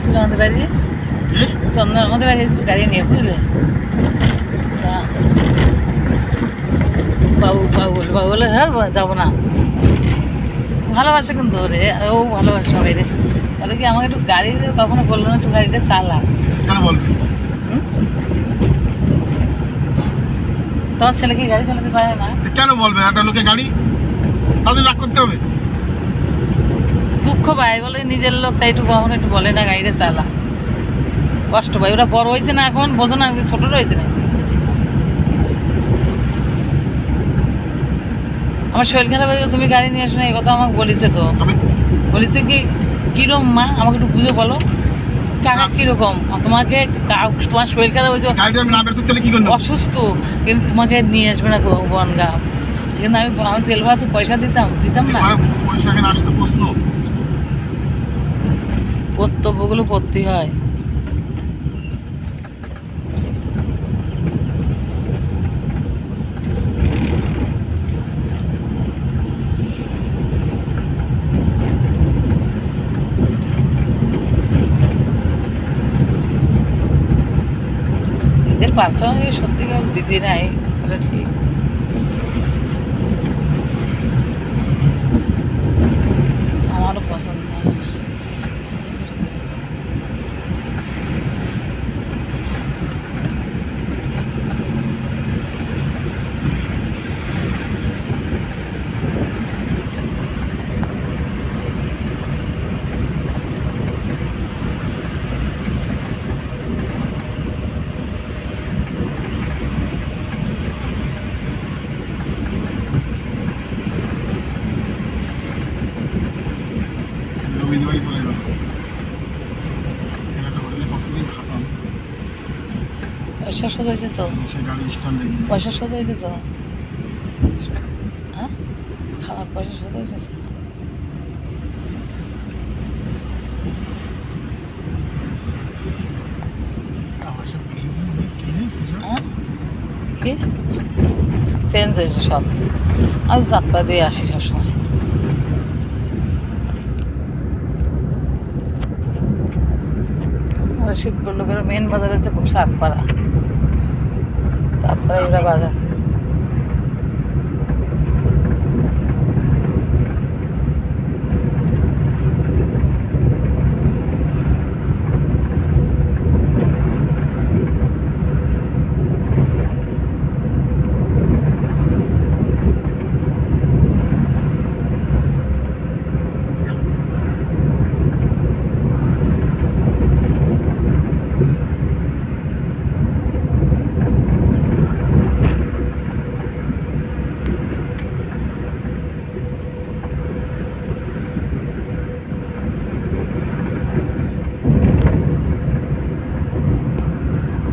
এসেছিল আমাদের বাড়ি, চন্দন আমাদের বাড়ি এসেছিল গাড়ি নিয়ে, বুঝলে? তা বাবু বলে হ্যাঁ যাবো না, ভালোবাসে কিন্তু ওরে, ও ভালোবাসে সবাই রে। তাহলে কি আমাকে একটু গাড়ি কখনো বললো না একটু গাড়িটা চালা? কেন বলবে? তোমার ছেলে কি গাড়ি চালাতে পারে না? কেন বলবে? একটা লোকে গাড়ি তাদের রাগ করতে হবে? দুঃখ পায় বলে নিজের লোক, তাই একটু কখনো একটু বলে না গাড়িটা চালা, কষ্ট পায়। ওরা বড় হয়েছে না এখন, বোঝো না, ছোট রয়েছে না। আমার শরীর খারাপ হয়ে গেলে তুমি গাড়ি নিয়ে আসো না, এই কথা আমাকে বলেছে। তো বলেছে কি কিরকম মা আমাকে একটু বুঝে বলো, কাকা কিরকম তোমাকে, তোমার শরীর খারাপ হয়েছে, অসুস্থ, কিন্তু তোমাকে নিয়ে আসবে না বনগা। কিন্তু আমি তেল ভাড়া তো পয়সা দিতাম না, পয়সা কেন আসতে প্রশ্ন? কর্তব্যগুলো করতেই হয়। এদের পার্সোনালি সত্যিকার দিদি নাই, তাহলে ঠিক। আমারও পছন্দ না। রবিবারই চলে গেল। একটা হোটেলে কতদিন খাতাম, পয়সা শোধ হয়েছে তো, সে গাড়ি স্ট্যান্ডে পয়সা শোধ হয়েছে তো, হ্যাঁ খাওয়ার পয়সা শোধ হয়েছে। হ্যাঁ কি চেঞ্জ হয়েছে সব, আমি যাত্রা দিয়ে আসি সবসময়। শিবপুর লোকের মেন বাজার হচ্ছে খুব চাঁদপাড়া, এগুলো বাজার।